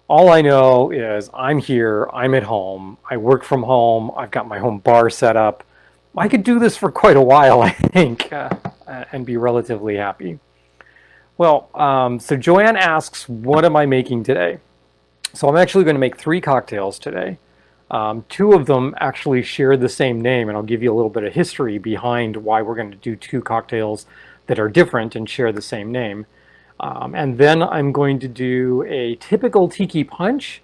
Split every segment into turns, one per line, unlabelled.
All I know is I'm here, I'm at home, I work from home, I've got my home bar set up. I could do this for quite a while, I think, and be relatively happy. Well, so Joanne asks, what am I making today? So I'm actually going to make three cocktails today. Two of them actually share the same name, and I'll give you a little bit of history behind why we're going to do two cocktails that are different and share the same name. And then I'm going to do a typical tiki punch,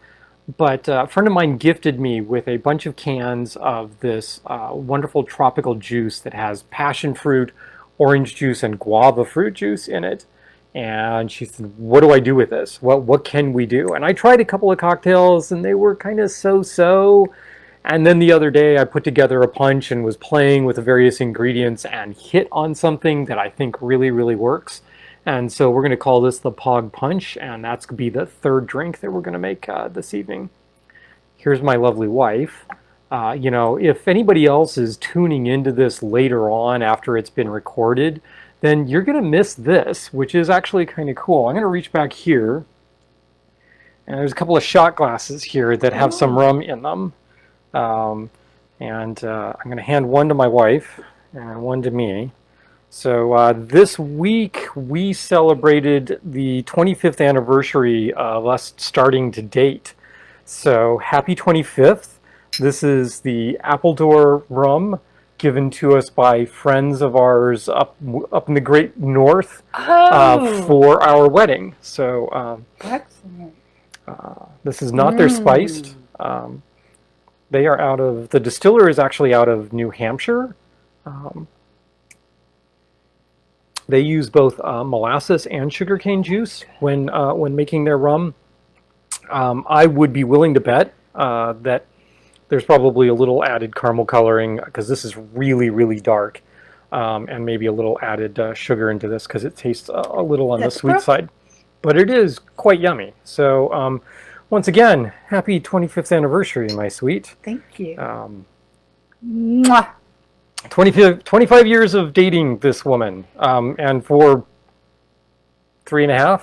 but a friend of mine gifted me with a bunch of cans of this wonderful tropical juice that has passion fruit, orange juice, and guava fruit juice in it. And she said, what do I do with this? What can we do? And I tried a couple of cocktails and they were kind of so-so. And then the other day I put together a punch and was playing with the various ingredients and hit on something that I think really, really works. And so we're going to call this the POG Punch, and that's going to be the third drink that we're going to make this evening. Here's my lovely wife. If anybody else is tuning into this later on after it's been recorded, then you're going to miss this, which is actually kind of cool. I'm going to reach back here, and there's a couple of shot glasses here that have some rum in them. I'm going to hand one to my wife and one to me. So this week we celebrated the 25th anniversary of us starting to date. So happy 25th. This is the Appledore rum given to us by friends of ours up in the great north for our wedding. So
excellent.
This is not their spiced. They are the distiller is actually out of New Hampshire. They use both molasses and sugarcane juice when making their rum. I would be willing to bet that there's probably a little added caramel coloring because this is really, really dark, and maybe a little added sugar into this because it tastes a little on the sweet side. But it is quite yummy. So once again, happy 25th anniversary, my sweet.
Thank you. Mwah.
25 years of dating this woman, and for 3.5,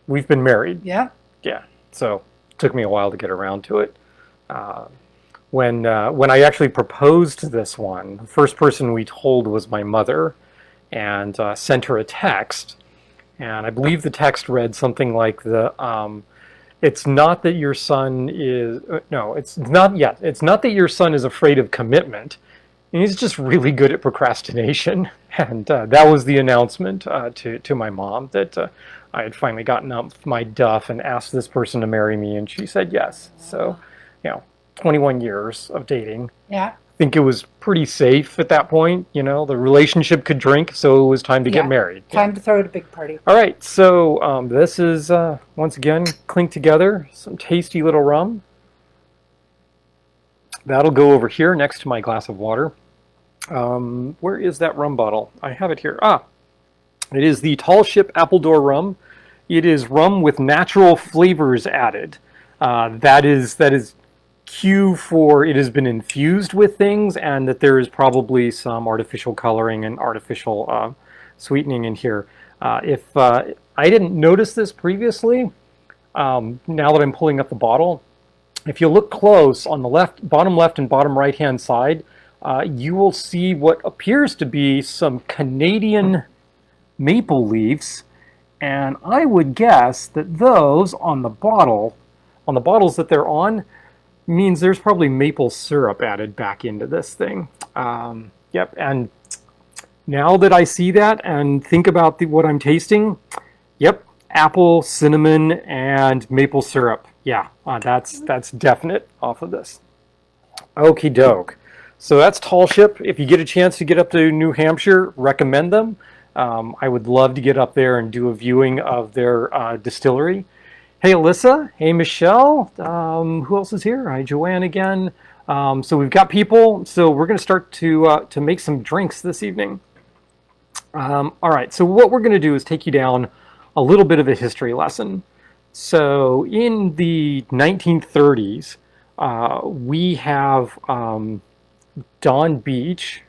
we've been married.
Yeah.
Yeah. So it took me a while to get around to it. When I actually proposed this one, the first person we told was my mother, and sent her a text. And I believe the text read something like it's not that your son is it's not that your son is afraid of commitment. He's just really good at procrastination, and that was the announcement to my mom that I had finally gotten up my duff and asked this person to marry me, and she said yes. So, 21 years of dating.
Yeah.
I think it was pretty safe at that point. The relationship could drink, so it was time to get married.
Time to throw it a big party.
All right, so this is once again clink together some tasty little rum. That'll go over here next to my glass of water. Where is that rum bottle? I have it here. It is the Tall Ship Appledore rum. It is rum with natural flavors added. That is cue for it has been infused with things, and that there is probably some artificial coloring and artificial sweetening in here. If I didn't notice this previously, now that I'm pulling up the bottle, if you look close on the bottom left and bottom right hand side, you will see what appears to be some Canadian maple leaves, and I would guess that those on the bottles that they're on, means there's probably maple syrup added back into this thing. Yep, and now that I see that and think about what I'm tasting, yep, apple, cinnamon, and maple syrup. Yeah, that's definite off of this. Okie doke. So that's Tall Ship. If you get a chance to get up to New Hampshire, recommend them. I would love to get up there and do a viewing of their distillery. Hey, Alyssa. Hey, Michelle. Who else is here? Hi, Joanne again. So we've got people. So we're going to start to make some drinks this evening. All right. So what we're going to do is take you down a little bit of a history lesson. So in the 1930s, we have Don Beach,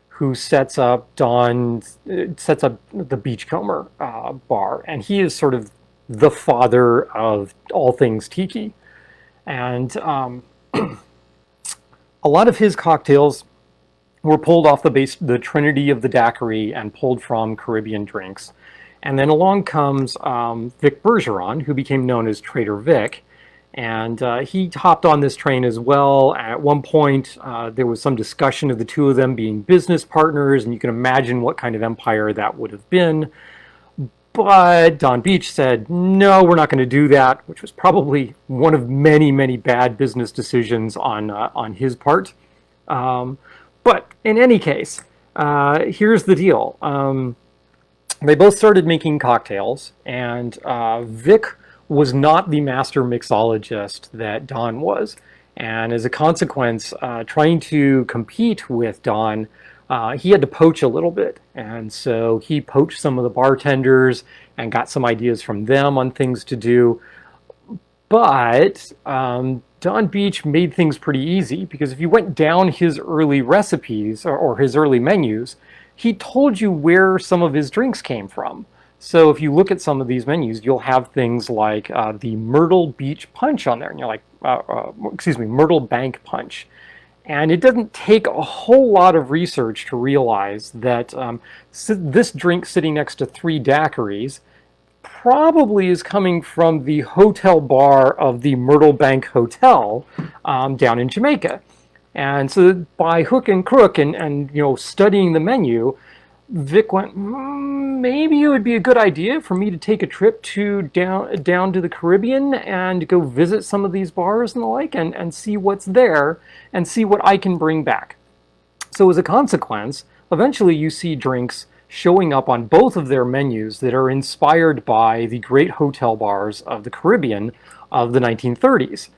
who sets up the Beachcomber bar, and he is sort of the father of all things tiki. And a lot of his cocktails were pulled off the trinity of the daiquiri and pulled from Caribbean drinks. And then along comes Vic Bergeron, who became known as Trader Vic. And he hopped on this train as well. At one point, there was some discussion of the two of them being business partners, and you can imagine what kind of empire that would have been. But Don Beach said, no, we're not going to do that, which was probably one of many, many bad business decisions on his part. But in any case, here's the deal. They both started making cocktails, and Vic was not the master mixologist that Don was. And as a consequence, trying to compete with Don, he had to poach a little bit. And so he poached some of the bartenders and got some ideas from them on things to do. But Don Beach made things pretty easy, because if you went down his early recipes or his early menus, he told you where some of his drinks came from. So if you look at some of these menus, you'll have things like the Myrtle Beach Punch on there, and you're like, Myrtle Bank Punch. And it doesn't take a whole lot of research to realize that this drink sitting next to 3 daiquiris probably is coming from the hotel bar of the Myrtle Bank Hotel down in Jamaica. And so by hook and crook and studying the menu, Vic went, maybe it would be a good idea for me to take a trip down to the Caribbean and go visit some of these bars and the like, and see what's there and see what I can bring back. So as a consequence, eventually you see drinks showing up on both of their menus that are inspired by the great hotel bars of the Caribbean of the 1930s.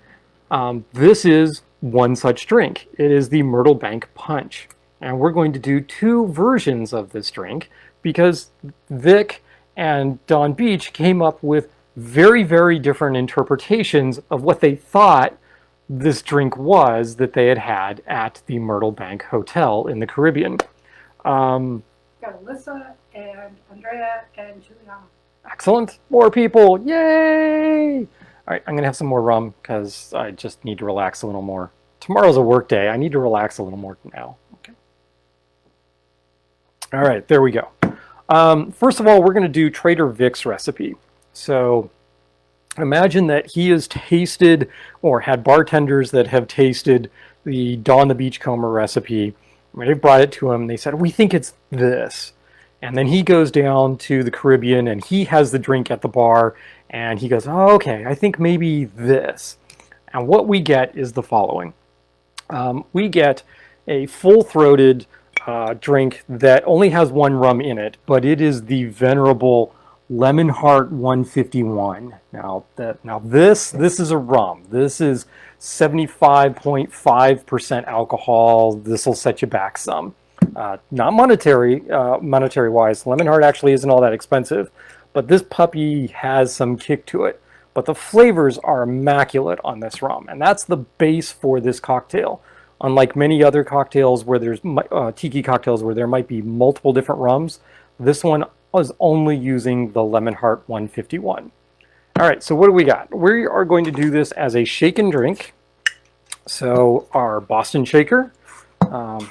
This is one such drink. It is the Myrtle Bank Punch. And we're going to do 2 versions of this drink, because Vic and Don Beach came up with very, very different interpretations of what they thought this drink was that they had had at the Myrtle Bank Hotel in the Caribbean.
Got Alyssa and Andrea and Juliana.
Excellent. More people. Yay! All right, I'm going to have some more rum because I just need to relax a little more. Tomorrow's a work day. I need to relax a little more now. Okay. All right, there we go. First of all, we're going to do Trader Vic's recipe. So imagine that he has tasted or had bartenders that have tasted the Dawn the Beachcomber recipe. They brought it to him. They said, we think it's this. And then he goes down to the Caribbean and he has the drink at the bar. And he goes, oh, okay, I think maybe this. And what we get is the following. We get a full-throated drink that only has 1 rum in it, but it is the venerable Lemon Heart 151. Now this is a rum. This is 75.5% alcohol. This will set you back some. Not monetary wise. Lemon Heart actually isn't all that expensive, but this puppy has some kick to it. But the flavors are immaculate on this rum, and that's the base for this cocktail. Unlike many other cocktails where there's tiki cocktails where there might be multiple different rums, this one is only using the Lemon Heart 151. All right, so what do we got? We are going to do this as a shaken drink. So our Boston shaker,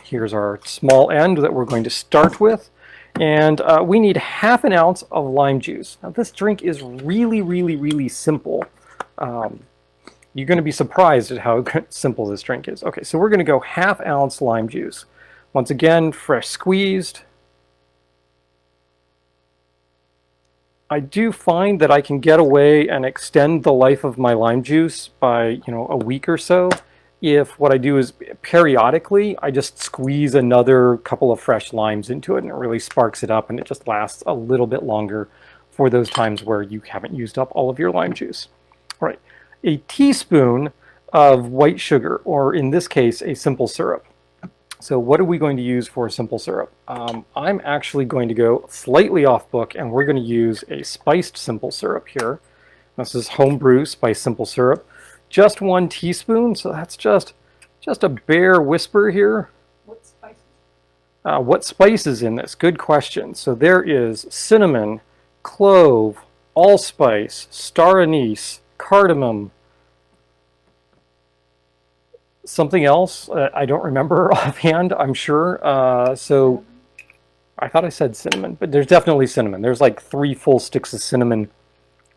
here's our small end that we're going to start with. And we need ½ an ounce of lime juice. Now this drink is really, really, really simple. You're going to be surprised at how simple this drink is. Okay, so we're going to go ½ ounce lime juice. Once again, fresh squeezed. I do find that I can get away and extend the life of my lime juice by, a week or so. If what I do is periodically, I just squeeze another couple of fresh limes into it, and it really sparks it up, and it just lasts a little bit longer for those times where you haven't used up all of your lime juice. All right, a teaspoon of white sugar, or in this case, a simple syrup. So what are we going to use for simple syrup? I'm actually going to go slightly off book, and we're going to use a spiced simple syrup here. This is homebrew spiced simple syrup. Just 1 teaspoon, so that's just a bare whisper here.
What spices?
What spice is in this? Good question. So there is cinnamon, clove, allspice, star anise, cardamom, something else I don't remember offhand, I'm sure. So I thought I said cinnamon, but there's definitely cinnamon. There's like 3 full sticks of cinnamon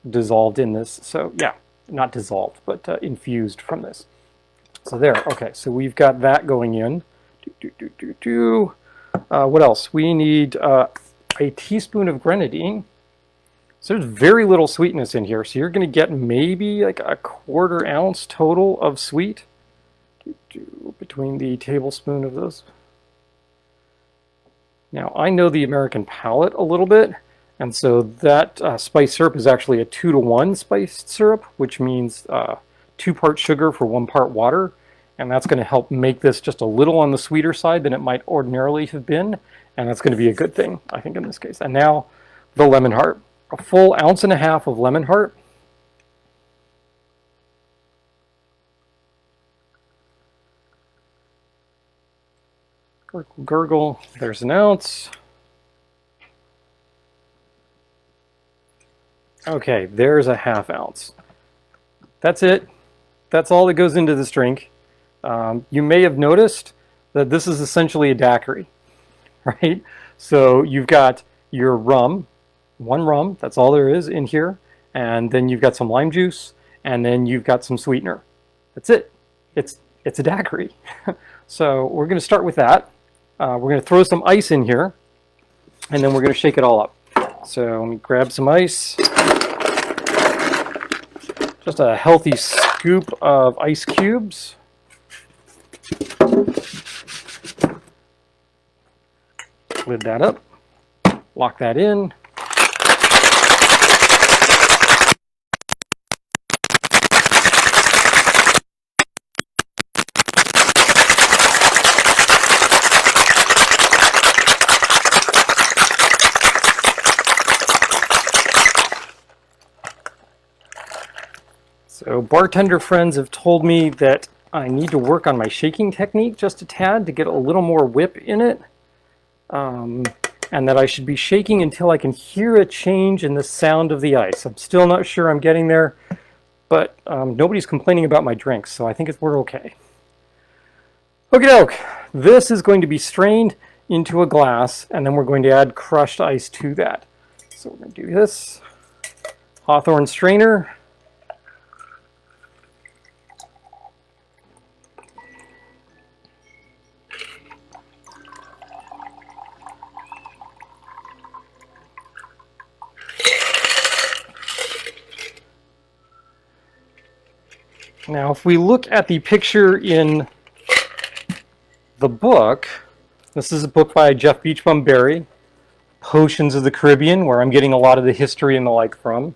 dissolved in this. So yeah, not dissolved, but infused from this. So there, okay, so we've got that going in. What else? We need a teaspoon of grenadine. So there's very little sweetness in here. So you're going to get maybe like a 1/4 ounce total of sweet between the tablespoon of those. Now I know the American palate a little bit, and so that spice syrup is actually a 2-to-1 spiced syrup, which means 2 parts sugar for 1 part water, and that's going to help make this just a little on the sweeter side than it might ordinarily have been, and that's going to be a good thing, I think, in this case. And now the lemon heart, a full 1.5 ounces of lemon heart. Gurgle, gurgle. There's 1 ounce. Okay, there's a 1/2 ounce. That's it. That's all that goes into this drink. You may have noticed that this is essentially a daiquiri, right? So you've got your rum, 1 rum, that's all there is in here, and then you've got some lime juice, and then you've got some sweetener. That's it. It's a daiquiri. So we're going to start with that. We're going to throw some ice in here, and then we're going to shake it all up. So let me grab some ice. Just a healthy scoop of ice cubes. Lid that up. Lock that in. So bartender friends have told me that I need to work on my shaking technique just a tad to get a little more whip in it. And that I should be shaking until I can hear a change in the sound of the ice. I'm still not sure I'm getting there, but nobody's complaining about my drinks, so I think we're okay. Okie doke. This is going to be strained into a glass, and then we're going to add crushed ice to that. So we're going to do this. Hawthorne strainer. Now, if we look at the picture in the book, this is a book by Jeff Beachbum Berry, Potions of the Caribbean, where I'm getting a lot of the history and the like from.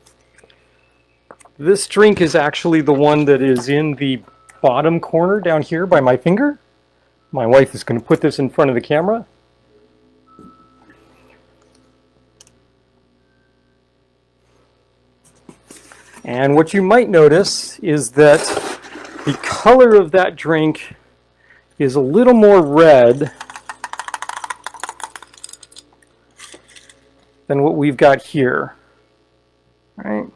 This drink is actually the one that is in the bottom corner down here by my finger. My wife is going to put this in front of the camera. And what you might notice is that the color of that drink is a little more red than what we've got here. Right?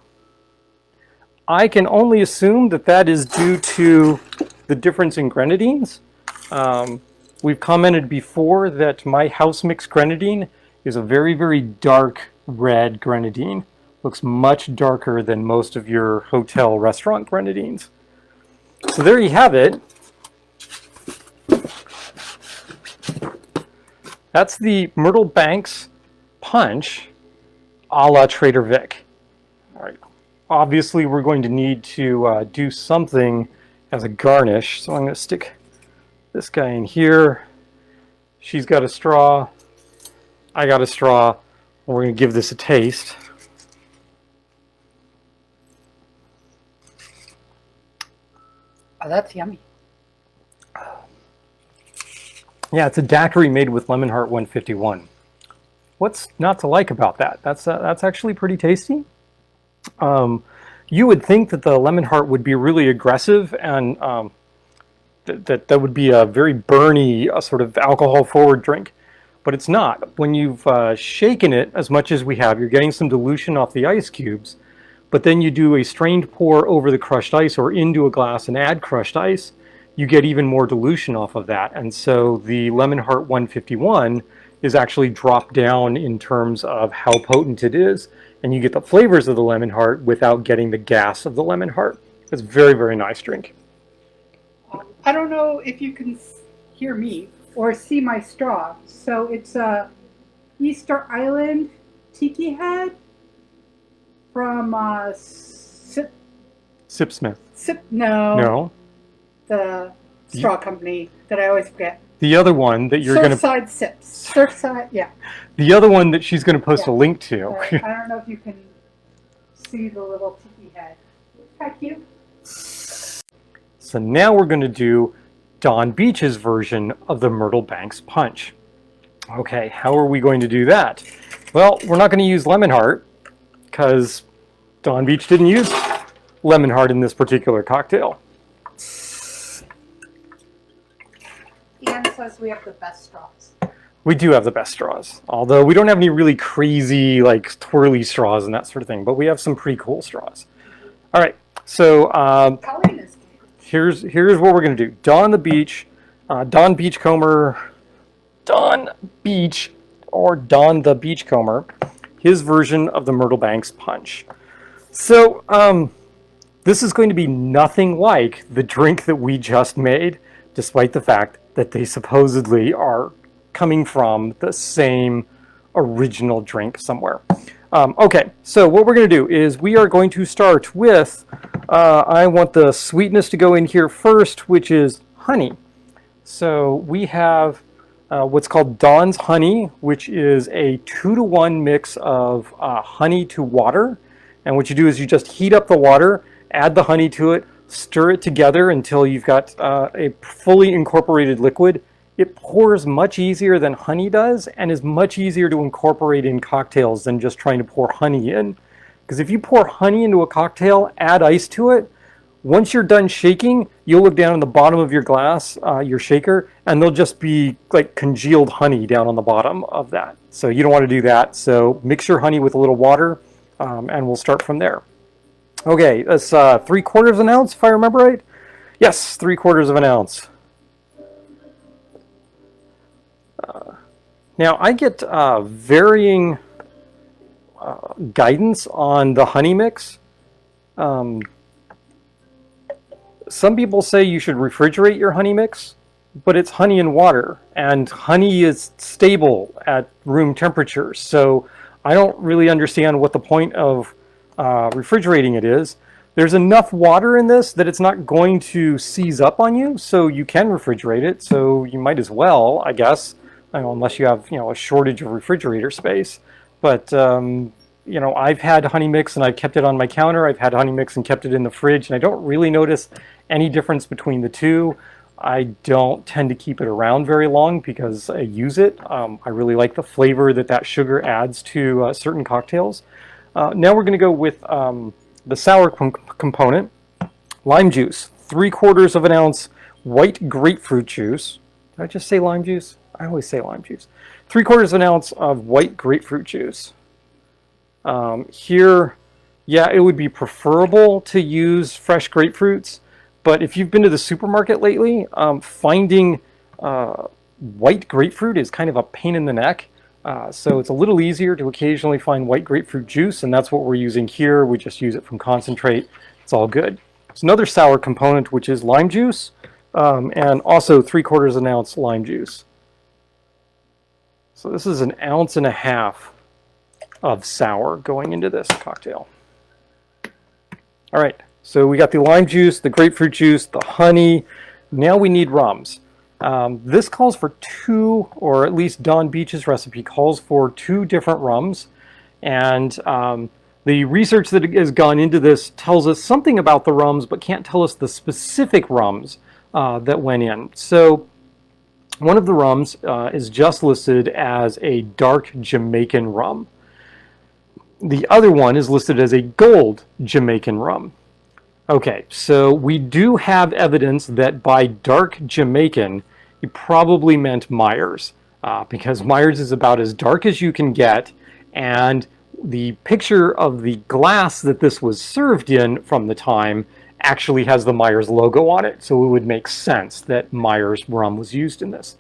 I can only assume that that is due to the difference in grenadines. We've commented before that my house mix grenadine is a very, very dark red grenadine. Looks much darker than most of your hotel restaurant grenadines. So there you have it. That's the Myrtle Banks punch a la Trader Vic. All right. Obviously, we're going to need to do something as a garnish. So I'm going to stick this guy in here. She's got a straw. I got a straw. We're going to give this a taste.
Oh, that's yummy.
Yeah, it's a daiquiri made with Lemon Heart 151. What's not to like about that? That's actually pretty tasty. You would think that the Lemon Heart would be really aggressive and that would be a very burny, sort of alcohol-forward drink. but it's not. When you've shaken it as much as we have, you're getting some dilution off the ice cubes, but then you do a strained pour over the crushed ice or into a glass and add crushed ice, you get even more dilution off of that. And so the Lemon Heart 151 is actually dropped down in terms of how potent it is, and you get the flavors of the Lemon Heart without getting the gas of the Lemon Heart. It's a very, very nice drink.
I don't know if you can hear me or see my straw. So it's a Easter Island tiki head from
Sipsmith.
No. The straw company that I always forget.
The other one that you're going to...
Surfside Sips. Surfside, yeah.
The other one that she's going to post a link to.
I don't know if you can see the little tiki head. How cute.
So now we're going to do Don Beach's version of the Myrtle Banks punch. Okay, how are we going to do that? Well, we're not going to use Lemon Heart because Don Beach didn't use Lemon Heart in this particular cocktail.
Ian says we have the best straws.
We do have the best straws, although we don't have any really crazy, like, twirly straws and that sort of thing, but we have some pretty cool straws. All right, so here's what we're going to do. Don Beach or Don the Beachcomber, his version of the Myrtle Banks punch. So this is going to be nothing like the drink that we just made, despite the fact that they supposedly are coming from the same original drink somewhere. Okay, so what we're going to do is we are going to start with, I want the sweetness to go in here first, which is honey. So we have what's called Don's Honey, which is a 2-to-1 mix of honey to water. And what you do is you just heat up the water, add the honey to it, stir it together until you've got a fully incorporated liquid. It pours much easier than honey does and is much easier to incorporate in cocktails than just trying to pour honey in. Because if you pour honey into a cocktail, add ice to it, once you're done shaking, you'll look down in the bottom of your glass, your shaker, and there'll just be like congealed honey down on the bottom of that. So you don't want to do that. So mix your honey with a little water and we'll start from there. Okay, that's 3/4 of an ounce, if I remember right. Yes, 3/4 of an ounce. Now I get varying guidance on the honey mix. Some people say you should refrigerate your honey mix, but it's honey and water, and honey is stable at room temperature. So I don't really understand what the point of refrigerating it is. There's enough water in this that it's not going to seize up on you, so you can refrigerate it. So you might as well, I guess, unless you have a shortage of refrigerator space. But I've had honey mix and I've kept it on my counter. I've had honey mix and kept it in the fridge, and I don't really notice any difference between the two. I don't tend to keep it around very long because I use it. I really like the flavor that sugar adds to certain cocktails. Now we're going to go with the sour component. Lime juice, 3/4 of an ounce white grapefruit juice. Did I just say lime juice? I always say lime juice. 3/4 of an ounce of white grapefruit juice. Here, yeah, it would be preferable to use fresh grapefruits, but if you've been to the supermarket lately, finding white grapefruit is kind of a pain in the neck. So it's a little easier to occasionally find white grapefruit juice, and that's what we're using here. We just use it from concentrate. It's all good. There's another sour component, which is lime juice, and also 3/4 of an ounce lime juice. So this is 1.5 ounces of sour going into this cocktail. All right, so we got the lime juice, the grapefruit juice, the honey. Now we need rums. This calls for 2, or at least Don Beach's recipe calls for 2 different rums. And the research that has gone into this tells us something about the rums, but can't tell us the specific rums that went in. So one of the rums is just listed as a dark Jamaican rum. The other one is listed as a gold Jamaican rum. Okay, so we do have evidence that by dark Jamaican, it probably meant Myers. because Myers is about as dark as you can get, and the picture of the glass that this was served in from the time actually has the Myers logo on it, so it would make sense that Myers rum was used in this.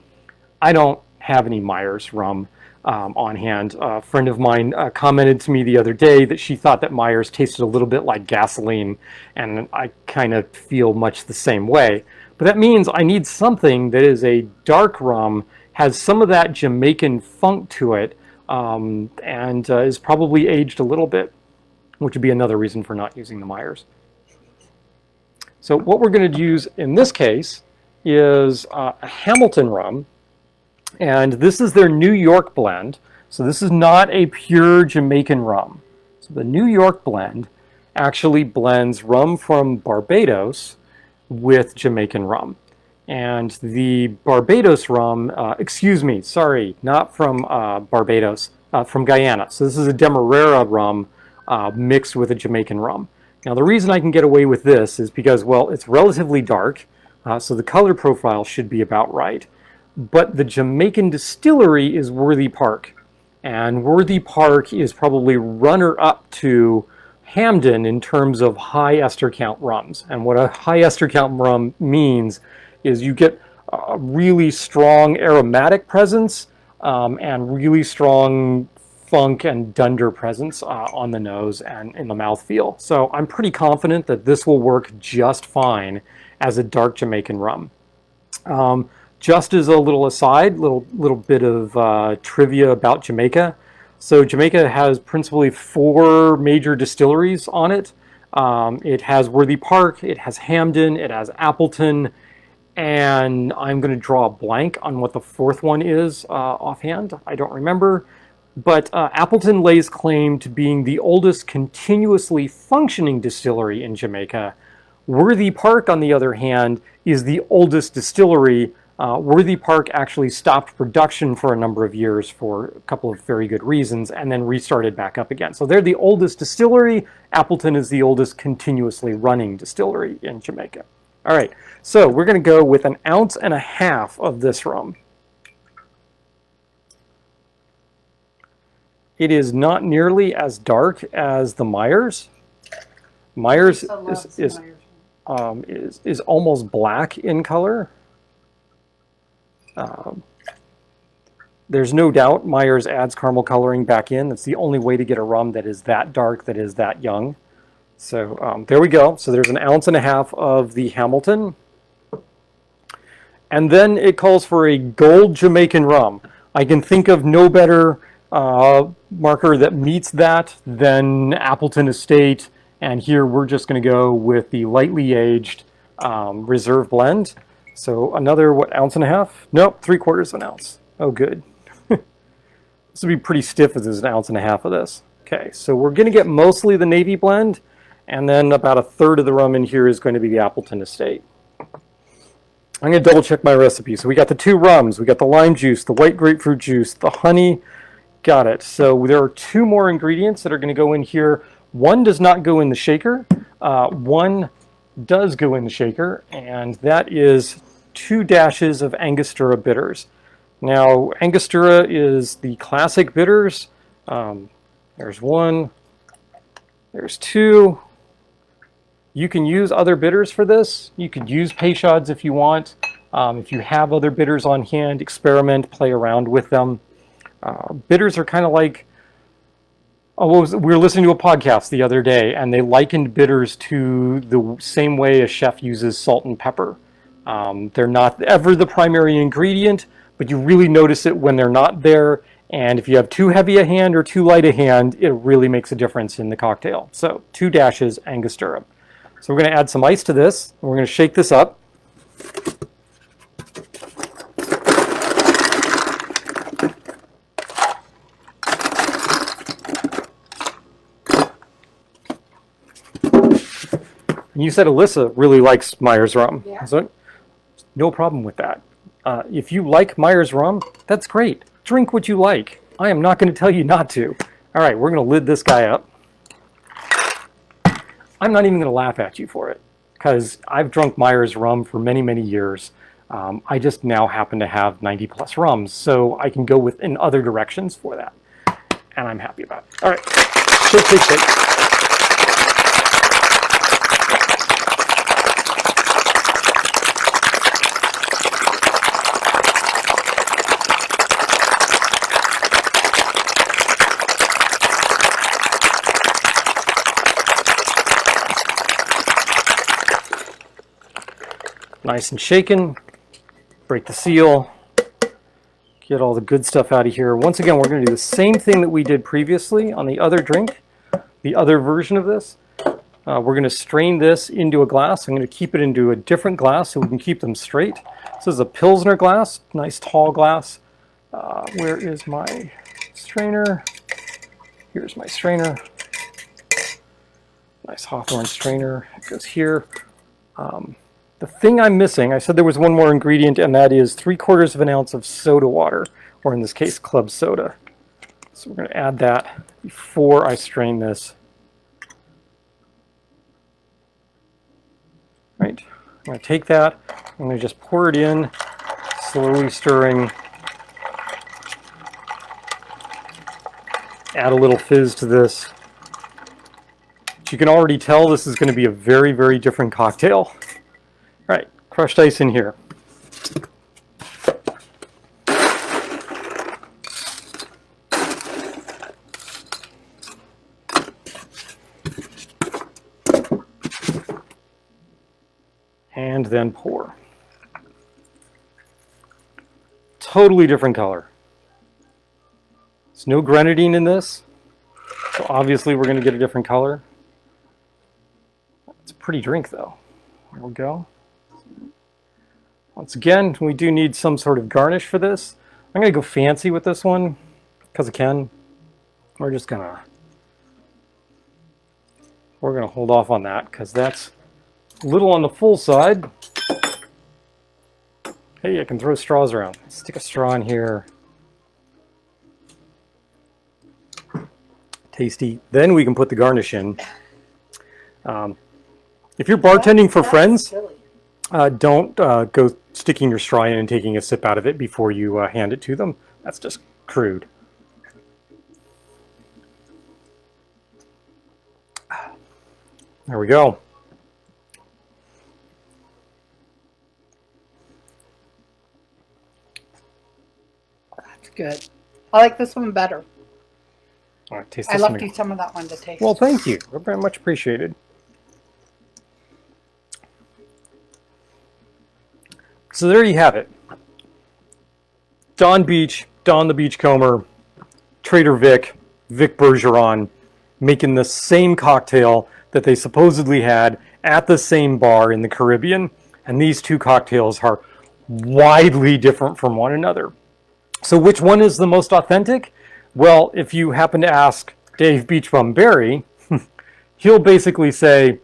I don't have any Myers rum on hand. A friend of mine commented to me the other day that she thought that Myers tasted a little bit like gasoline, and I kind of feel much the same way. But that means I need something that is a dark rum, has some of that Jamaican funk to it, and is probably aged a little bit, which would be another reason for not using the Myers. So what we're going to use in this case is a Hamilton rum. And this is their New York blend. So this is not a pure Jamaican rum. So the New York blend actually blends rum from Barbados with Jamaican rum. And the Barbados rum, excuse me, sorry, not from Barbados, from Guyana. So this is a Demerara rum mixed with a Jamaican rum. Now the reason I can get away with this is because, well, it's relatively dark, so the color profile should be about right. But the Jamaican distillery is Worthy Park. And Worthy Park is probably runner-up to Hamden in terms of high ester count rums. And what a high ester count rum means is you get a really strong aromatic presence and really strong funk and dunder presence on the nose and in the mouthfeel. So I'm pretty confident that this will work just fine as a dark Jamaican rum. Just as a little aside, little bit of trivia about Jamaica. So Jamaica has principally 4 major distilleries on it. It has Worthy Park, it has Hamden, it has Appleton, and I'm going to draw a blank on what the 4th one is offhand. I don't remember. But Appleton lays claim to being the oldest continuously functioning distillery in Jamaica. Worthy Park, on the other hand, is the oldest distillery. Worthy Park actually stopped production for a number of years for a couple of very good reasons and then restarted back up again. So they're the oldest distillery. Appleton is the oldest continuously running distillery in Jamaica. All right, so we're going to go with 1.5 ounces of this rum. It is not nearly as dark as the Myers. Myers is almost black in color. There's no doubt Myers adds caramel coloring back in. That's the only way to get a rum that is that dark, that is that young. So there we go. So there's 1.5 ounces of the Hamilton. And then it calls for a gold Jamaican rum. I can think of no better marker that meets that than Appleton Estate. And here we're just going to go with the lightly aged reserve blend. So another, what, 1.5 ounces? Nope, 3/4 ounce. Oh, good. This would be pretty stiff if there's 1.5 ounces of this. Okay, so we're going to get mostly the Navy blend, and then about 1/3 of the rum in here is going to be the Appleton Estate. I'm going to double check my recipe. So we got the 2 rums, we got the lime juice, the white grapefruit juice, the honey. Got it. So there are 2 more ingredients that are going to go in here. One does not go in the shaker. One does go in the shaker, and that is 2 dashes of Angostura bitters. Now, Angostura is the classic bitters. There's 1, there's 2. You can use other bitters for this. You could use Peychaud's if you want. If you have other bitters on hand, experiment, play around with them. Bitters are kind of like, we were listening to a podcast the other day, and they likened bitters to the same way a chef uses salt and pepper. They're not ever the primary ingredient, but you really notice it when they're not there. And if you have too heavy a hand or too light a hand, it really makes a difference in the cocktail. So 2 dashes Angostura. So we're going to add some ice to this, and we're going to shake this up. And you said Alyssa really likes Myers rum.
Yeah.
So no problem with that. If you like Myers rum, that's great. Drink what you like. I am not going to tell you not to. All right, we're going to lid this guy up. I'm not even going to laugh at you for it, because I've drunk Myers rum for many, many years. I just now happen to have 90 plus rums, so I can go in other directions for that. And I'm happy about it. All right, shake, shake, shake. Nice and shaken. Break the seal. Get all the good stuff out of here. Once again, we're going to do the same thing that we did previously on the other drink, the other version of this. We're going to strain this into a glass. I'm going to keep it into a different glass so we can keep them straight. This is a Pilsner glass, nice tall glass. Where is my strainer? Here's my strainer. Nice Hawthorne strainer. It goes here. The thing I'm missing, I said there was one more ingredient, and that is 3/4 of an ounce of soda water, or in this case, club soda. So we're going to add that before I strain this. Right, I'm going to take that, I'm going to just pour it in, slowly stirring. Add a little fizz to this. But you can already tell this is going to be a very, very different cocktail. All right, crushed ice in here. And then pour. Totally different color. There's no grenadine in this, so obviously we're going to get a different color. It's a pretty drink though. There we go. Once again, we do need some sort of garnish for this. I'm going to go fancy with this one because I can. We're going to hold off on that because that's a little on the full side. Hey, I can throw straws around. Stick a straw in here. Tasty. Then we can put the garnish in. If you're bartending for friends, don't go sticking your straw in and taking a sip out of it before you hand it to them. That's just crude. There we go.
That's good. I like this one better.
All right, taste
I
this
left
one.
you some of that one to taste.
Well, thank you. Very much appreciated. So there you have it. Don Beach, Don the Beachcomber, Trader Vic, Vic Bergeron, making the same cocktail that they supposedly had at the same bar in the Caribbean. And these two cocktails are widely different from one another. So which one is the most authentic? Well, if you happen to ask Dave Beachbum Berry, he'll basically say,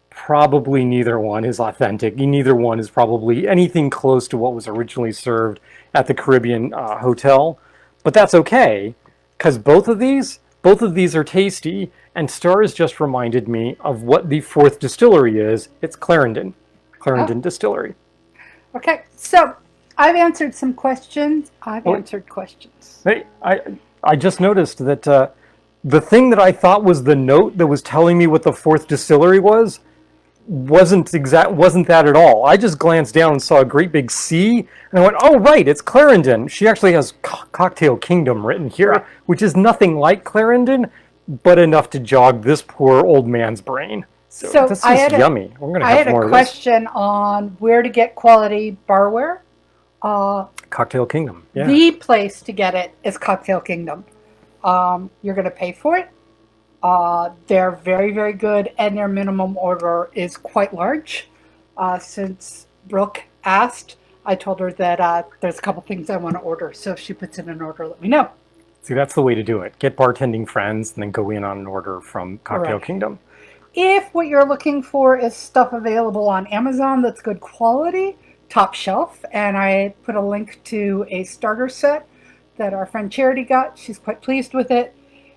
probably neither one is authentic. Neither one is probably anything close to what was originally served at the Caribbean hotel. But that's okay, because both of these are tasty, and Stars just reminded me of what the fourth distillery is. It's Clarendon Distillery.
Okay, so I've answered some questions. I've answered questions.
Hey, I just noticed that the thing that I thought was the note that was telling me what the fourth distillery wasn't that at all. I just glanced down and saw a great big C, and I went, oh right, it's Clarendon. She actually has Cocktail Kingdom written here, which is nothing like Clarendon, but enough to jog this poor old man's brain. So this is yummy. We're gonna have more of this.
I had a question on where to get quality barware.
Cocktail Kingdom. Yeah.
The place to get it is Cocktail Kingdom. You're going to pay for it. They're very, very good, and their minimum order is quite large. Since Brooke asked, I told her that there's a couple things I want to order. So if she puts in an order, let me know.
See, that's the way to do it. Get bartending friends and then go in on an order from Cocktail Kingdom.
If what you're looking for is stuff available on Amazon that's good quality, top shelf, and I put a link to a starter set that our friend Charity got. She's quite pleased with it.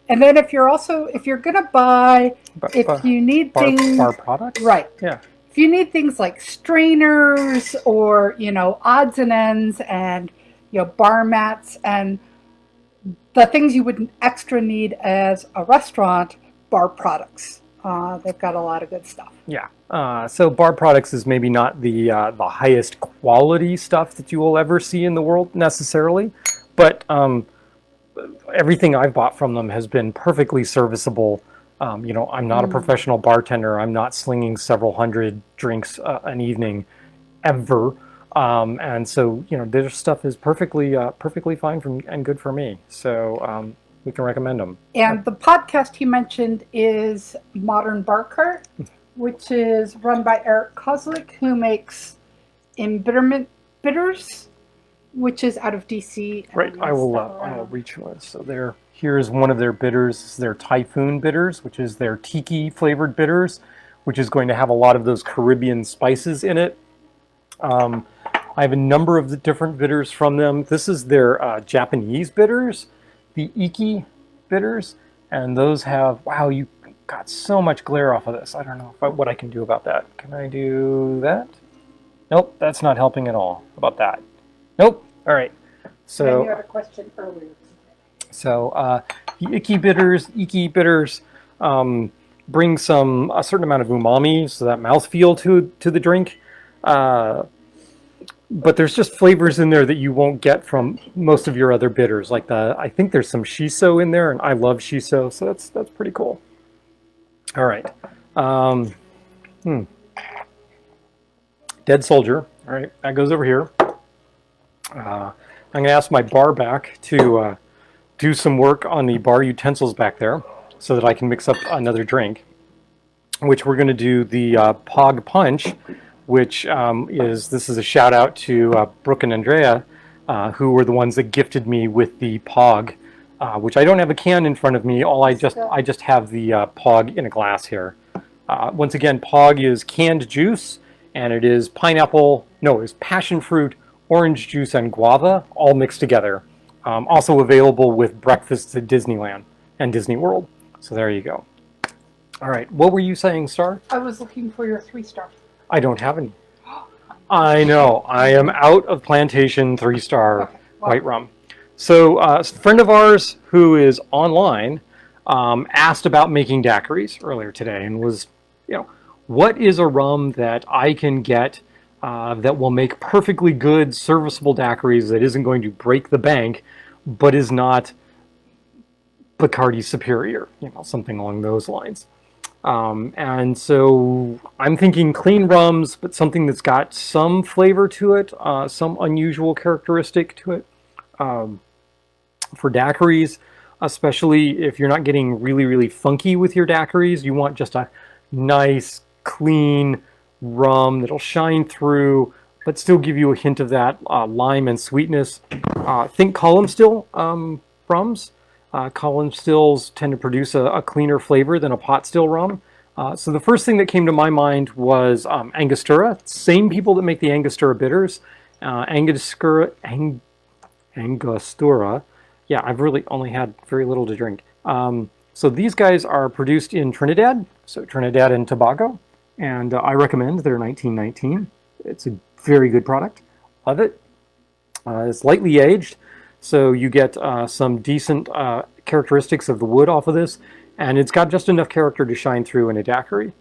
And then if you're gonna buy, if you need things,
bar products,
right?
Yeah.
if you need things like strainers or, odds and ends and, bar mats and the things you would extra need as a restaurant, bar products. They've got a lot of good stuff.
Yeah. So bar products is maybe not the highest quality stuff that you will ever see in the world necessarily, but everything I've bought from them has been perfectly serviceable. I'm not a professional bartender. I'm not slinging several hundred drinks an evening ever. And so, their stuff is perfectly fine and good for me. So we can recommend them.
And the podcast he mentioned is Modern Bar Cart, which is run by Eric Kozlik, who makes Embitterment Bitters, which is out of DC.
Right, I'll reach one. So here's one of their bitters. This is their Typhoon bitters, which is their tiki flavored bitters, which is going to have a lot of those Caribbean spices in it. I have a number of the different bitters from them. This is their Japanese bitters, the Iki bitters, and those have, wow, you got so much glare off of this. I don't know what I can do about that. Can I do that? Nope, that's not helping at all. How about that? Nope. All right. So
and you had a question earlier.
So the Iki bitters bring a certain amount of umami, so that mouthfeel to the drink. But there's just flavors in there that you won't get from most of your other bitters. Like I think there's some shiso in there, and I love shiso, so that's pretty cool. All right. Dead Soldier. All right, that goes over here. I'm going to ask my bar back to do some work on the bar utensils back there so that I can mix up another drink, which we're going to do the POG Punch, which this is a shout out to Brooke and Andrea, who were the ones that gifted me with the POG, which I don't have a can in front of me. I just have the POG in a glass here. Once again, POG is canned juice, and it is passion fruit, orange juice, and guava all mixed together. Also available with breakfasts at Disneyland and Disney World. So there you go. All right, what were you saying, Star?
I was looking for your 3-star.
I don't have any. I know. I am out of Plantation 3-star white rum. So a friend of ours who is online asked about making daiquiris earlier today and was, what is a rum that I can get that will make perfectly good, serviceable daiquiris that isn't going to break the bank, but is not Bacardi superior, something along those lines. And so I'm thinking clean rums, but something that's got some flavor to it, some unusual characteristic to it. For daiquiris, especially if you're not getting really, really funky with your daiquiris, you want just a nice, clean rum that'll shine through, but still give you a hint of that lime and sweetness. Think column still rums. Column stills tend to produce a cleaner flavor than a pot still rum. So the first thing that came to my mind was Angostura. Same people that make the Angostura bitters. Angostura. Yeah, I've really only had very little to drink. So these guys are produced in Trinidad, so Trinidad and Tobago. And I recommend their 1919. It's a very good product. Love it. It's lightly aged. So you get some decent characteristics of the wood off of this, and it's got just enough character to shine through in a daiquiri.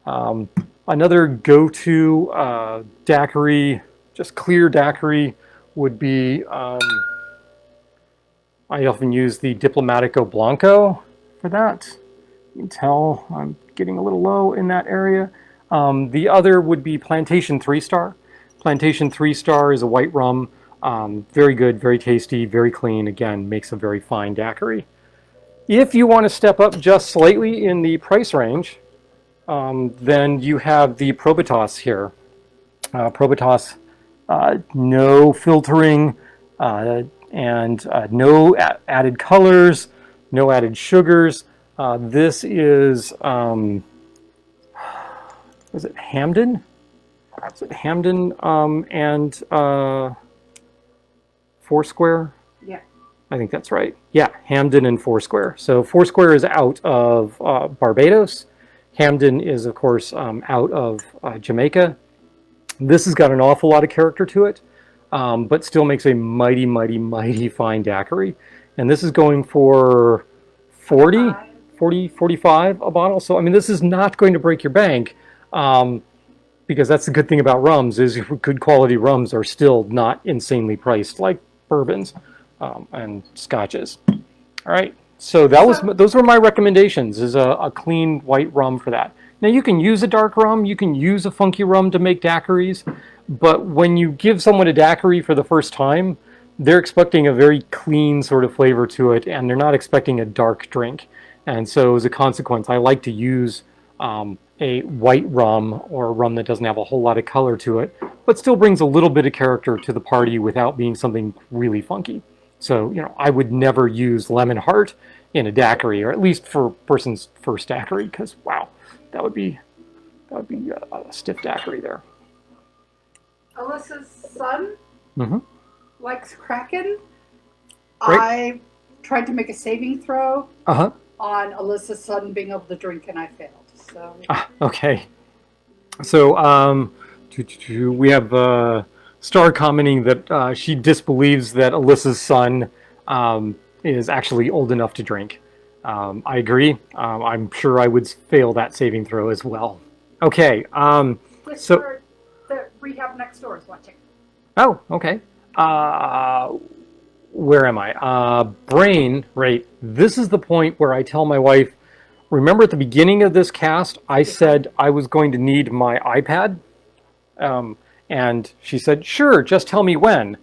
Another go-to daiquiri, just clear daiquiri, would be, I often use the Diplomatico Blanco for that. You can tell I'm getting a little low in that area. The other would be Plantation 3-star. Plantation 3-star is a white rum. Very good, very tasty, very clean. Again, makes a very fine daiquiri. If you want to step up just slightly in the price range, then you have the Probitas here. Probitas, no filtering, and no added colors, no added sugars. This is it Hamden? Is it Hamden and Foursquare?
Yeah.
I think that's right. Yeah, Hamden and Foursquare. So Foursquare is out of Barbados. Hamden is, of course, out of Jamaica. This has got an awful lot of character to it, but still makes a mighty, mighty, mighty fine daiquiri. And this is going for 40, 40, 45 a bottle. So, I mean, this is not going to break your bank, because that's the good thing about rums is good quality rums are still not insanely priced like bourbons and scotches. All right. So those were my recommendations, is a clean white rum for that. Now you can use a dark rum, you can use a funky rum to make daiquiris, but when you give someone a daiquiri for the first time, they're expecting a very clean sort of flavor to it, and they're not expecting a dark drink. And so as a consequence, I like to use a white rum or a rum that doesn't have a whole lot of color to it, but still brings a little bit of character to the party without being something really funky. So, I would never use Lemon Heart in a daiquiri, or at least for a person's first daiquiri, because wow, that would be a stiff daiquiri there.
Alyssa's son likes Kraken.
Great.
I tried to make a saving throw
on
Alyssa's son being able to drink, and I failed. So.
Okay. So we have Star commenting that she disbelieves that Alyssa's son is actually old enough to drink. I agree. I'm sure I would fail that saving throw as well. Okay.
So the rehab next door is watching.
Oh, okay. Where am I? Brain, right. This is the point where I tell my wife, remember at the beginning of this cast, I said I was going to need my iPad? And she said, sure, just tell me when.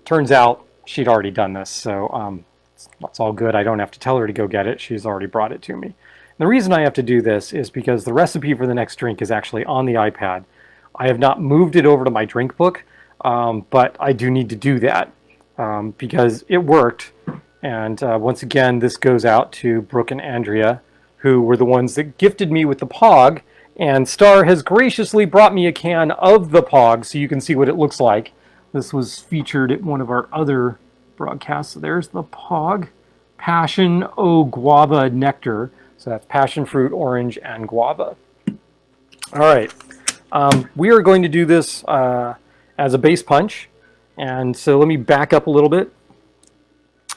Turns out she'd already done this, so that's all good. I don't have to tell her to go get it. She's already brought it to me. And the reason I have to do this is because the recipe for the next drink is actually on the iPad. I have not moved it over to my drink book, but I do need to do that because it worked. And once again, this goes out to Brooke and Andrea, who were the ones that gifted me with the POG. And Star has graciously brought me a can of the POG so you can see what it looks like. This was featured at one of our other broadcasts. So there's the POG Passion Au Guava Nectar. So that's passion fruit, orange, and guava. All right. We are going to do this as a base punch. And so let me back up a little bit.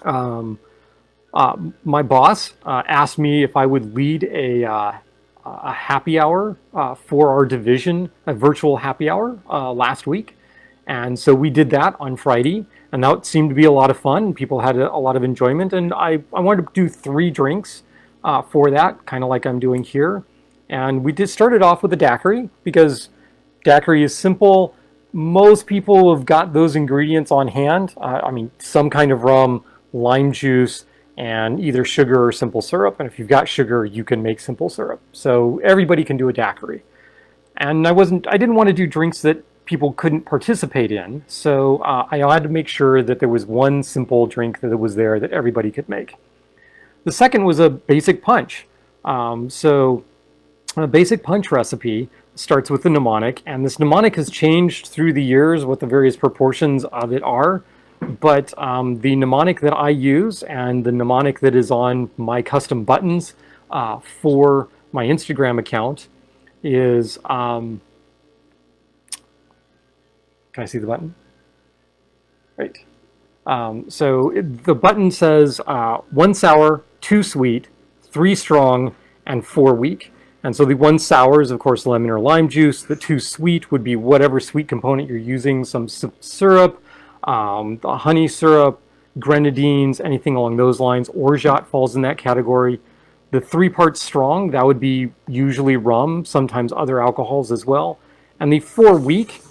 My boss asked me if I would lead a happy hour for our division, a virtual happy hour last week. And so we did that on Friday, and that seemed to be a lot of fun. People had a lot of enjoyment, and I wanted to do 3 drinks for that, kind of like I'm doing here. And we just started off with a daiquiri, because daiquiri is simple. Most people have got those ingredients on hand. I mean, some kind of rum, lime juice, and either sugar or simple syrup. And if you've got sugar, you can make simple syrup. So everybody can do a daiquiri. And I didn't want to do drinks that people couldn't participate in. So I had to make sure that there was one simple drink that was there that everybody could make. The second was a basic punch. So a basic punch recipe starts with the mnemonic, and this mnemonic has changed through the years what the various proportions of it are. But the mnemonic that I use and the mnemonic that is on my custom buttons for my Instagram account is, can I see the button? Right. So the button says 1 sour, 2 sweet, 3 strong, and 4 weak. And so the 1 sour is, of course, lemon or lime juice. The 2 sweet would be whatever sweet component you're using, some syrup, the honey syrup, grenadines, anything along those lines. Orgeat falls in that category. The 3 parts strong, that would be usually rum, sometimes other alcohols as well. And the 4 weak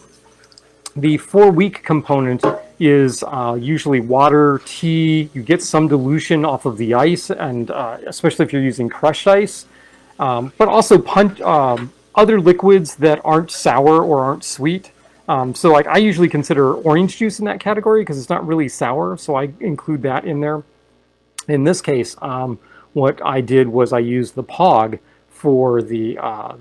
component is usually water, tea. You get some dilution off of the ice, and especially if you're using crushed ice. But also other liquids that aren't sour or aren't sweet. So like I usually consider orange juice in that category because it's not really sour, so I include that in there. In this case, what I did was I used the POG for the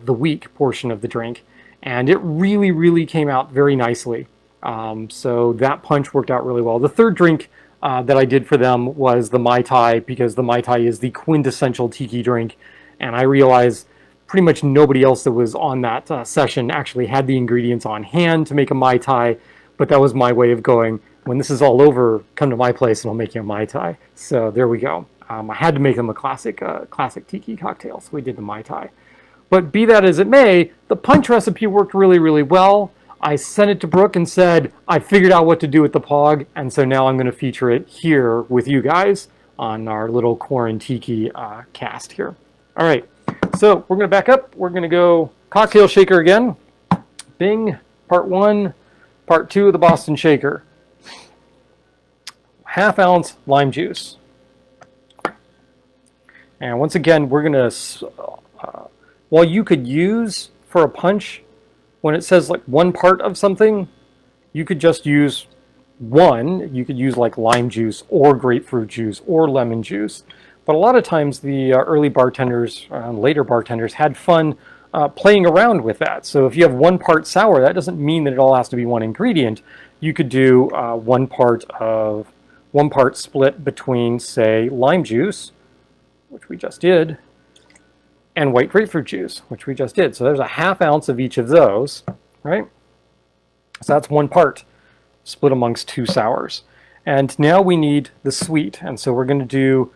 weak portion of the drink, and it really, really came out very nicely. So that punch worked out really well. The third drink that I did for them was the Mai Tai, because the Mai Tai is the quintessential tiki drink, and I realize pretty much nobody else that was on that session actually had the ingredients on hand to make a Mai Tai, but that was my way of going, when this is all over, come to my place and I'll make you a Mai Tai. So there we go. I had to make them a classic tiki cocktail, so we did the Mai Tai. But be that as it may, the punch recipe worked really, really well. I sent it to Brooke and said, I figured out what to do with the POG, and so now I'm going to feature it here with you guys on our little Quarantiki cast here. All right, so we're going to back up. We're going to go cocktail shaker again. Bing, part 1, part 2 of the Boston Shaker. ½ ounce lime juice. And once again, we're going to, while you could use for a punch, when it says like 1 part of something, you could just use 1. You could use like lime juice or grapefruit juice or lemon juice. But a lot of times the early bartenders, later bartenders had fun playing around with that. So if you have 1 part sour, that doesn't mean that it all has to be 1 ingredient. You could do 1 part split between, say, lime juice, which we just did, and white grapefruit juice, which we just did. So there's ½ ounce of each of those, right? So that's 1 part split amongst 2 sours. And now we need the sweet. And so we're going to do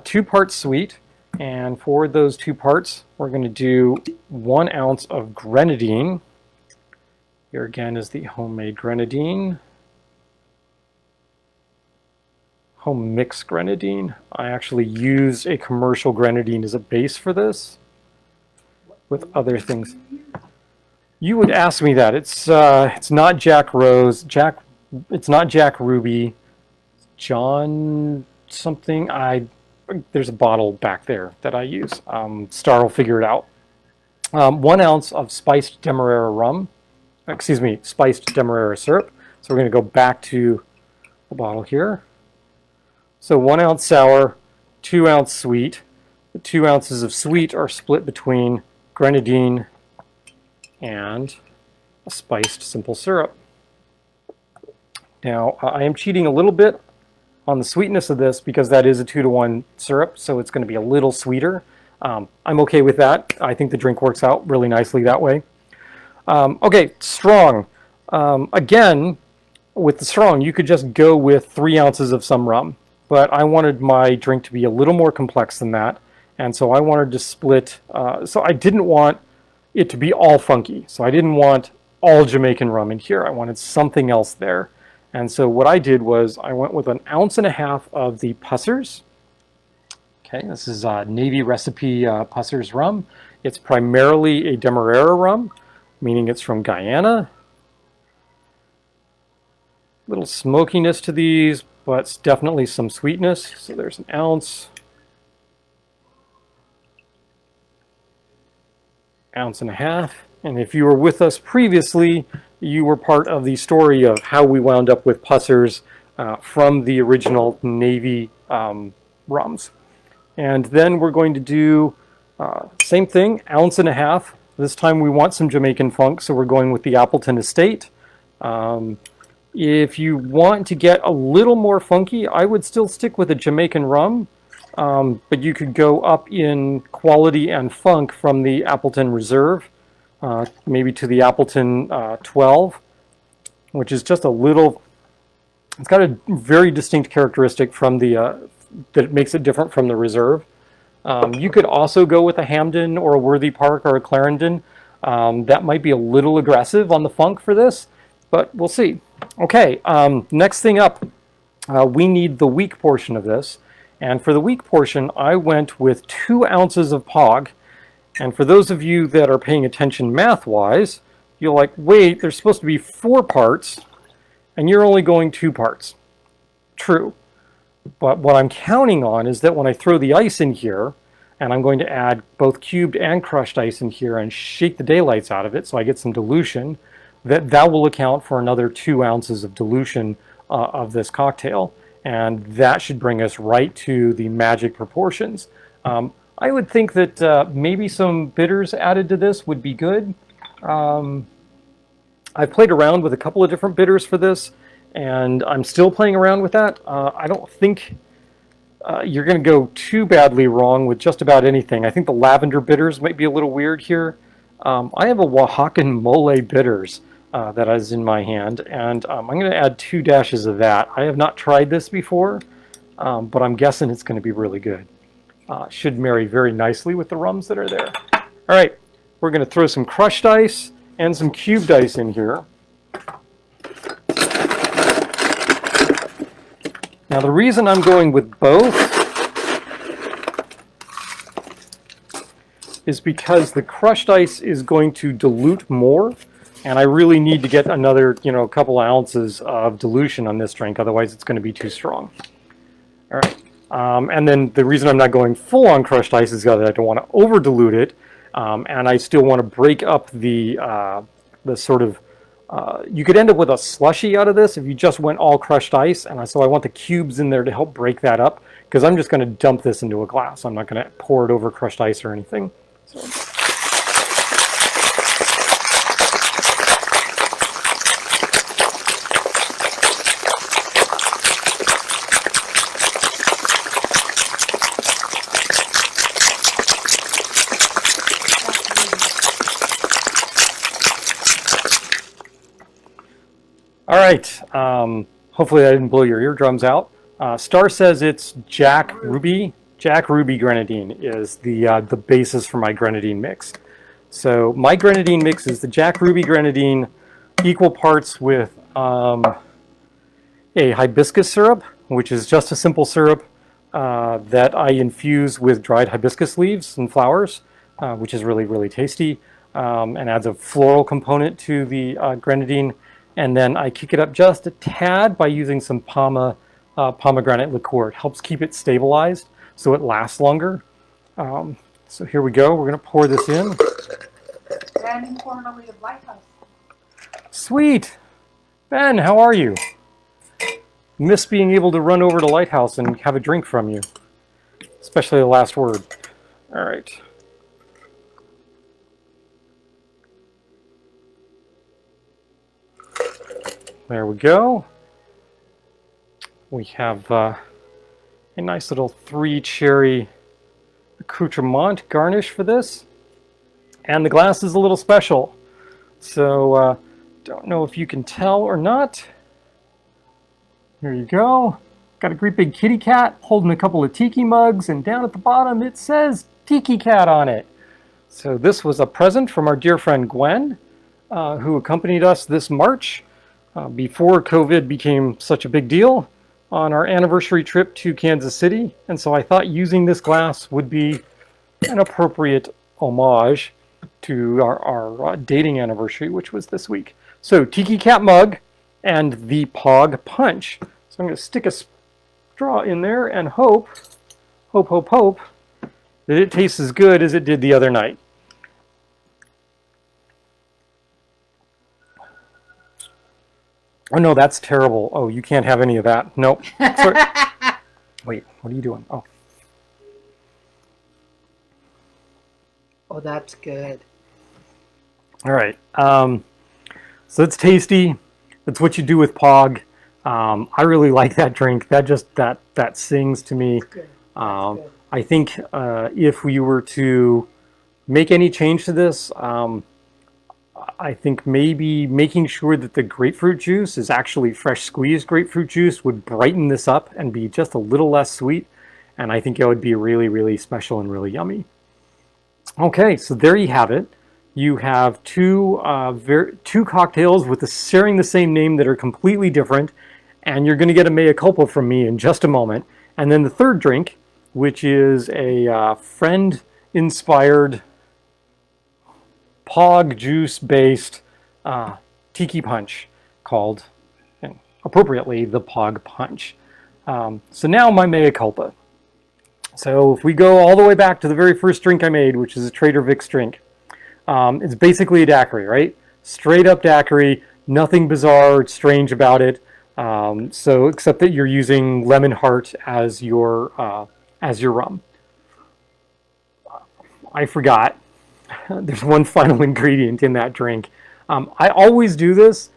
2 parts sweet. And for those 2 parts, we're going to do 1 ounce of grenadine. Here again is the homemade grenadine. Home mix grenadine. I actually used a commercial grenadine as a base for this with other things. You would ask me that. It's not Jack Rose. It's not Jack Ruby. John something. There's a bottle back there that I use. Star will figure it out. 1 ounce of spiced demerara rum. Excuse me, spiced demerara syrup. So we're going to go back to the bottle here. So 1 ounce sour, 2 ounce sweet. The 2 ounces of sweet are split between grenadine and a spiced simple syrup. Now, I am cheating a little bit on the sweetness of this because that is a 2-to-1 syrup, so it's going to be a little sweeter. I'm okay with that. I think the drink works out really nicely that way. Okay, strong. Again, with the strong, you could just go with 3 ounces of some rum. But I wanted my drink to be a little more complex than that. And so I wanted to split, so I didn't want it to be all funky. So I didn't want all Jamaican rum in here. I wanted something else there. And so what I did was I went with 1.5 ounces of the Pussers. Okay, this is Navy Recipe Pussers rum. It's primarily a Demerara rum, meaning it's from Guyana. Little smokiness to these, but definitely some sweetness. So there's 1 ounce. 1.5 ounces. And if you were with us previously, you were part of the story of how we wound up with Pussers from the original Navy rums. And then we're going to do same thing, 1.5 ounces. This time we want some Jamaican funk, so we're going with the Appleton Estate. If you want to get a little more funky, I would still stick with a Jamaican rum, but you could go up in quality and funk from the Appleton Reserve, maybe to the Appleton 12, which is just a little, it's got a very distinct characteristic from the, that makes it different from the Reserve. You could also go with a Hamden or a Worthy Park or a Clarendon. That might be a little aggressive on the funk for this, but we'll see. Okay, next thing up, we need the weak portion of this. And for the weak portion, I went with 2 ounces of POG. And for those of you that are paying attention math-wise, you're like, wait, there's supposed to be 4 parts, and you're only going 2 parts. True. But what I'm counting on is that when I throw the ice in here, and I'm going to add both cubed and crushed ice in here and shake the daylights out of it so I get some dilution, that will account for another 2 ounces of dilution of this cocktail. And that should bring us right to the magic proportions. I would think that maybe some bitters added to this would be good. I've played around with a couple of different bitters for this, and I'm still playing around with that. I don't think you're going to go too badly wrong with just about anything. I think the lavender bitters might be a little weird here. I have a Oaxacan mole bitters that is in my hand, and I'm going to add 2 dashes of that. I have not tried this before, but I'm guessing it's going to be really good. Should marry very nicely with the rums that are there. All right, we're going to throw some crushed ice and some cubed ice in here. Now the reason I'm going with both is because the crushed ice is going to dilute more, and I really need to get another, couple ounces of dilution on this drink, otherwise it's going to be too strong. All right, and then the reason I'm not going full on crushed ice is that I don't want to over dilute it, and I still want to break up the sort of. You could end up with a slushy out of this if you just went all crushed ice, and so I want the cubes in there to help break that up, because I'm just going to dump this into a glass. I'm not going to pour it over crushed ice or anything. So. All right, hopefully I didn't blow your eardrums out. Star says it's Jack Ruby. Jack Ruby grenadine is the basis for my grenadine mix. So my grenadine mix is the Jack Ruby grenadine, equal parts with a hibiscus syrup, which is just a simple syrup that I infuse with dried hibiscus leaves and flowers, which is really, really tasty, and adds a floral component to the grenadine. And then I kick it up just a tad by using some pomegranate liqueur. It helps keep it stabilized so it lasts longer. So here we go. We're going to pour this in.
And formerly of Lighthouse.
Sweet. Ben, how are you? Miss being able to run over to Lighthouse and have a drink from you, especially the last word. All right. There we go. We have a nice little 3-cherry accoutrement garnish for this. And the glass is a little special. So, don't know if you can tell or not. There you go. Got a great big kitty cat holding a couple of tiki mugs, and down at the bottom it says Tiki Cat on it. So this was a present from our dear friend Gwen, who accompanied us this March. Before COVID became such a big deal on our anniversary trip to Kansas City. And so I thought using this glass would be an appropriate homage to our dating anniversary, which was this week. So Tiki Cat mug and the POG punch. So I'm going to stick a straw in there and hope that it tastes as good as it did the other night. Oh no, that's terrible. Oh, you can't have any of that. Nope. Sorry. Wait, what are you doing? Oh.
Oh, that's good.
All right. So it's tasty. That's what you do with POG. I really like that drink. That sings to me.
Good.
Good. I think if we were to make any change to this, I think maybe making sure that the grapefruit juice is actually fresh squeezed grapefruit juice would brighten this up and be just a little less sweet. And I think it would be really, really special and really yummy. Okay, so there you have it. You have two cocktails with sharing the same name that are completely different. And you're going to get a mea culpa from me in just a moment. And then the third drink, which is a friend-inspired POG juice-based tiki punch called, appropriately, the POG punch. So now my mea culpa. So if we go all the way back to the very first drink I made, which is a Trader Vic's drink, it's basically a daiquiri, right? Straight up daiquiri, nothing bizarre or strange about it. So except that you're using lemon heart as your rum. I forgot. There's one final ingredient in that drink. I always do this,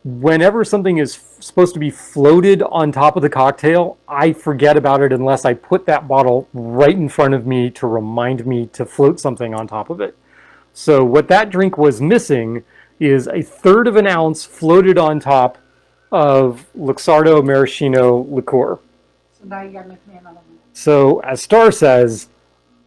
whenever something is supposed to be floated on top of the cocktail, I forget about it unless I put that bottle right in front of me to remind me to float something on top of it. So what that drink was missing is a third of an ounce floated on top of Luxardo Maraschino liqueur.
So now you gotta make me another one.
So as Star says,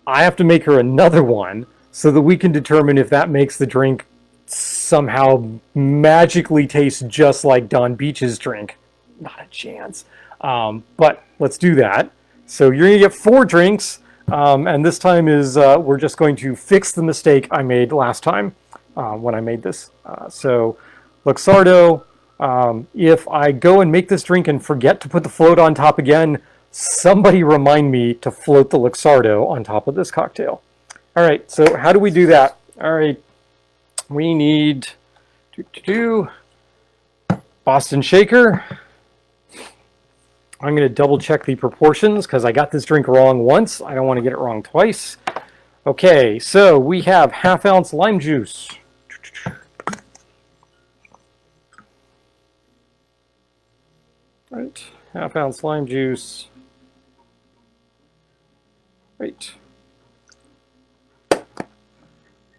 I have to make her another one so that we can determine if that makes the drink somehow magically taste just like Don Beach's drink. Not a chance. But let's do that. So you're going to get 4 drinks. And this time is we're just going to fix the mistake I made last time when I made this. So Luxardo, if I go and make this drink and forget to put the float on top again, somebody remind me to float the Luxardo on top of this cocktail. All right, so how do we do that? All right, we need Boston Shaker. I'm going to double check the proportions because I got this drink wrong once. I don't want to get it wrong twice. Okay, so we have ½ ounce lime juice. Right, ½ ounce lime juice. Right.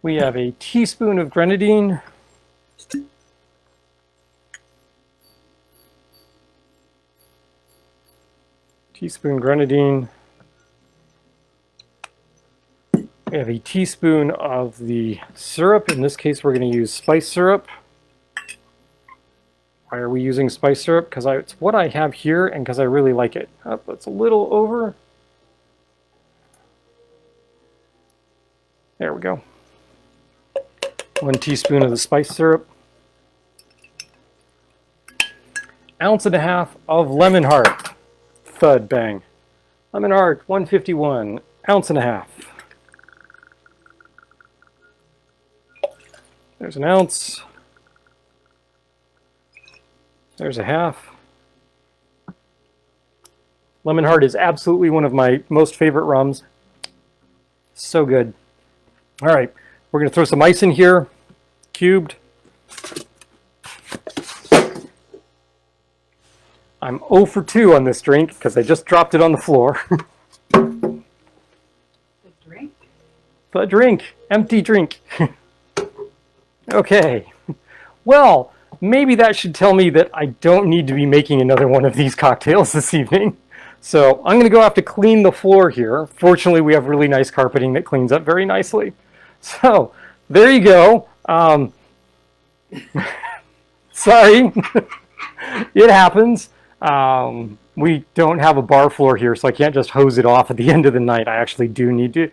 We have a teaspoon of grenadine. Teaspoon grenadine. We have a teaspoon of the syrup. In this case, we're going to use spice syrup. Why are we using spice syrup? Because it's what I have here and because I really like it. Oh, that's a little over. There we go. 1 teaspoon of the spice syrup. 1.5 ounces of lemon heart. Thud, bang. Lemon heart, 151, 1.5 ounces. There's 1 ounce. There's 1/2. Lemon heart is absolutely one of my most favorite rums. So good. All right, we're going to throw some ice in here, cubed. I'm 0 for 2 on this drink because I just dropped it on the floor.
The drink?
The drink. Empty drink. Okay. Well, maybe that should tell me that I don't need to be making another one of these cocktails this evening. So I'm going to go have to clean the floor here. Fortunately, we have really nice carpeting that cleans up very nicely. So there you go. Sorry. It happens. We don't have a bar floor here, so I can't just hose it off at the end of the night. I actually do need to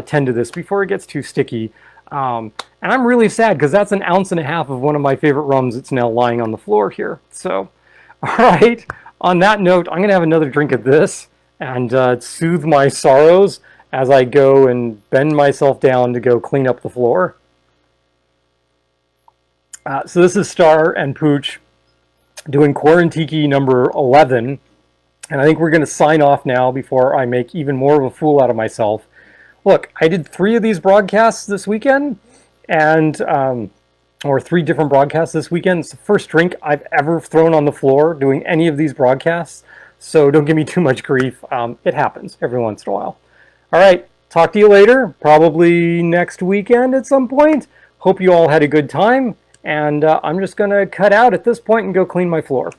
tend to this before it gets too sticky. And I'm really sad because that's 1.5 ounces of one of my favorite rums that's now lying on the floor here. So, all right, on that note, I'm going to have another drink of this and soothe my sorrows as I go and bend myself down to go clean up the floor. So this is Star and Pooch doing Quarantiki number 11, and I think we're going to sign off now before I make even more of a fool out of myself. Look, I did 3 of these broadcasts this weekend, and or 3 different broadcasts this weekend. It's the first drink I've ever thrown on the floor doing any of these broadcasts, so don't give me too much grief. It happens every once in a while. All right, talk to you later, probably next weekend at some point. Hope you all had a good time. And I'm just going to cut out at this point and go clean my floor.